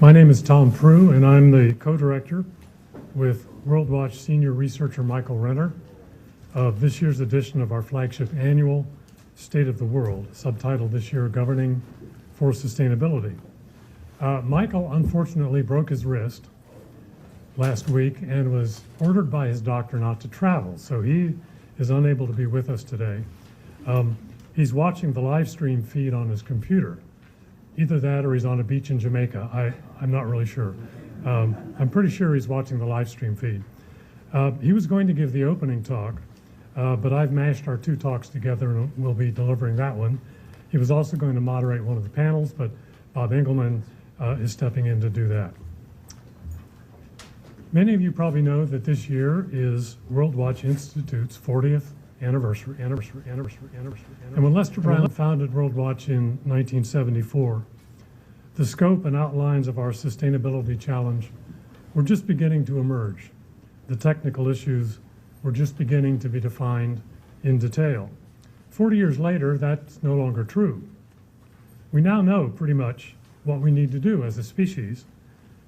My name is Tom Prugh, and I'm the co-director with Worldwatch senior researcher Michael Renner of this year's edition of our flagship annual State of the World, subtitled this year, Governing for Sustainability. Michael unfortunately broke his wrist last week and was ordered by his doctor not to travel, so he is unable to be with us today. He's watching the live stream feed on his computer. Either that or he's on a beach in Jamaica. I'm not really sure. I'm pretty sure he's watching the live stream feed. He was going to give the opening talk, but I've mashed our two talks together and we'll be delivering that one. He was also going to moderate one of the panels, but Bob Engelman is stepping in to do that. Many of you probably know that this year is Worldwatch Institute's 40th anniversary. And when Lester Brown founded Worldwatch in 1974, the scope and outlines of our sustainability challenge were just beginning to emerge. The technical issues were just beginning to be defined in detail. 40 years later, that's no longer true. We now know pretty much what we need to do as a species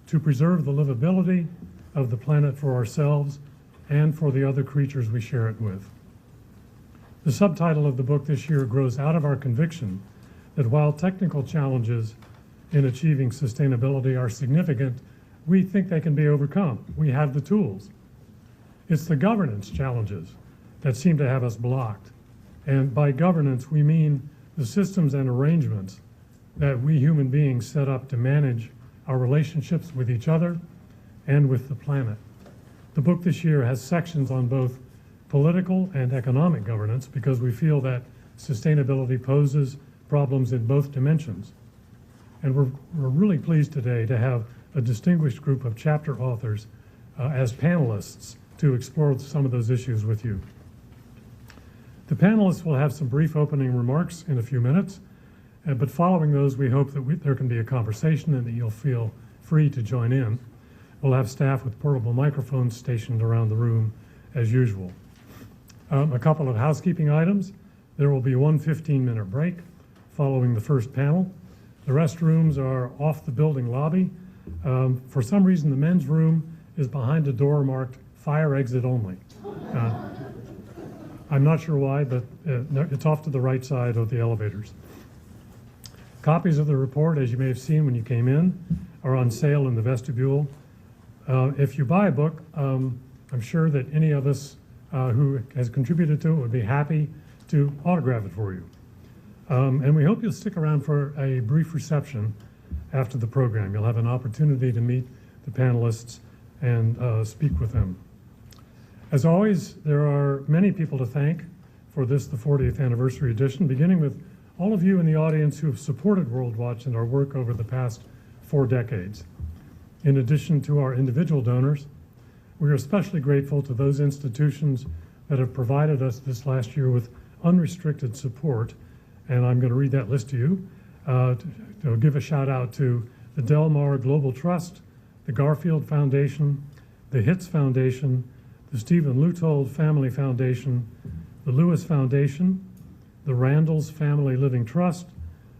to preserve the livability of the planet for ourselves and for the other creatures we share it with. The subtitle of the book this year grows out of our conviction that while technical challenges in achieving sustainability are significant, we think they can be overcome. We have the tools. It's the governance challenges that seem to have us blocked. And by governance, we mean the systems and arrangements that we human beings set up to manage our relationships with each other and with the planet. The book this year has sections on both political and economic governance because we feel that sustainability poses problems in both dimensions. And we're really pleased today to have a distinguished group of chapter authors as panelists to explore some of those issues with you. The panelists will have some brief opening remarks in a few minutes, but following those, we hope that there can be a conversation and that you'll feel free to join in. We'll have staff with portable microphones stationed around the room as usual. A couple of housekeeping items. There will be one 15-minute break following the first panel. The restrooms are off the building lobby. For some reason, the men's room is behind a door marked fire exit only. I'm not sure why, but it's off to the right side of the elevators. Copies of the report, as you may have seen when you came in, are on sale in the vestibule. If you buy a book, I'm sure that any of us who has contributed to it would be happy to autograph it for you. And we hope you'll stick around for a brief reception after the program. You'll have an opportunity to meet the panelists and speak with them. As always, there are many people to thank for this, the 40th anniversary edition, beginning with all of you in the audience who have supported Worldwatch and our work over the past 4 decades. In addition to our individual donors, we are especially grateful to those institutions that have provided us this last year with unrestricted support, and I'm going to read that list to you. To give a shout out to the Del Mar Global Trust, the Garfield Foundation, the HITS Foundation, the Stephen Lutold Family Foundation, the Lewis Foundation, the Randall's Family Living Trust,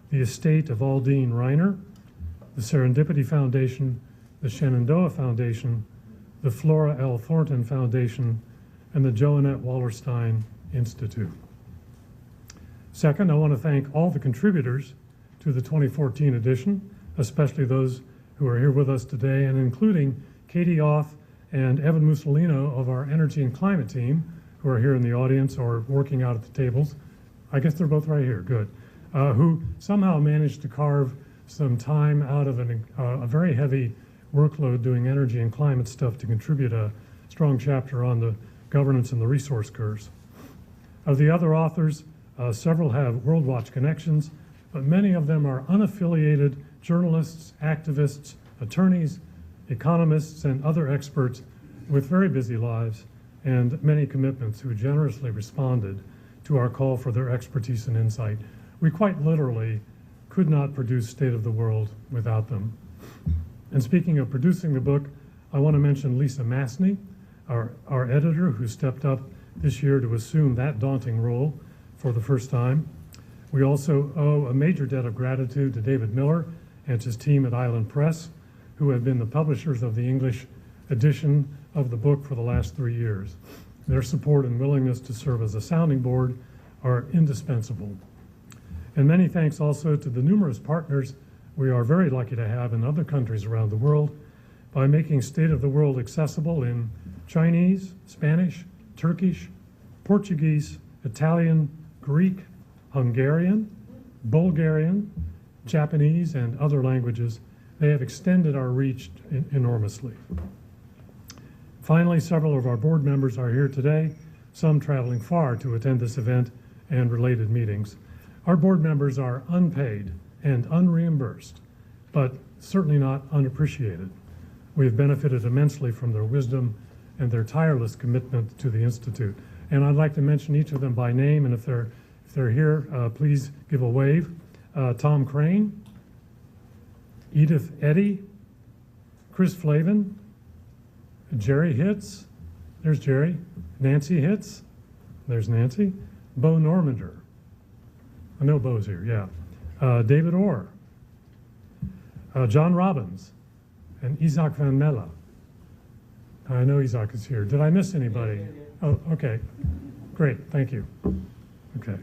the estate of Aldine Reiner, the Serendipity Foundation, the Shenandoah Foundation, the Flora L. Thornton Foundation, and the Joannette Wallerstein Institute. Second, I want to thank all the contributors to the 2014 edition, especially those who are here with us today, and including Katie Oth and Evan Mussolino of our Energy and Climate team, who are here in the audience or working out at the tables. I guess they're both right here, good. Who somehow managed to carve some time out of a very heavy workload doing energy and climate stuff to contribute a strong chapter on the governance and the resource curves. Of the other authors, several have Worldwatch connections, but many of them are unaffiliated journalists, activists, attorneys, economists, and other experts with very busy lives and many commitments who generously responded to our call for their expertise and insight. We quite literally could not produce State of the World without them. And speaking of producing the book, I want to mention Lisa Masney, our editor, who stepped up this year to assume that daunting role for the first time. We also owe a major debt of gratitude to David Miller and his team at Island Press, who have been the publishers of the English edition of the book for the last 3 years. Their support and willingness to serve as a sounding board are indispensable. And many thanks also to the numerous partners we are very lucky to have in other countries around the world by making State of the World accessible in Chinese, Spanish, Turkish, Portuguese, Italian, Greek, Hungarian, Bulgarian, Japanese, and other languages. They have extended our reach enormously. Finally, several of our board members are here today, some traveling far to attend this event and related meetings. Our board members are unpaid and unreimbursed, but certainly not unappreciated. We have benefited immensely from their wisdom and their tireless commitment to the Institute. And I'd like to mention each of them by name, and if they're here, please give a wave. Tom Crane, Edith Eddy, Chris Flavin, Jerry Hitz, there's Jerry, Nancy Hitz, there's Nancy, Bo Normander, I know Bo's here, yeah, David Orr, John Robbins, and Isaac Van Melle. I know Isaac is here. Did I miss anybody? Oh, okay, great, thank you. Okay.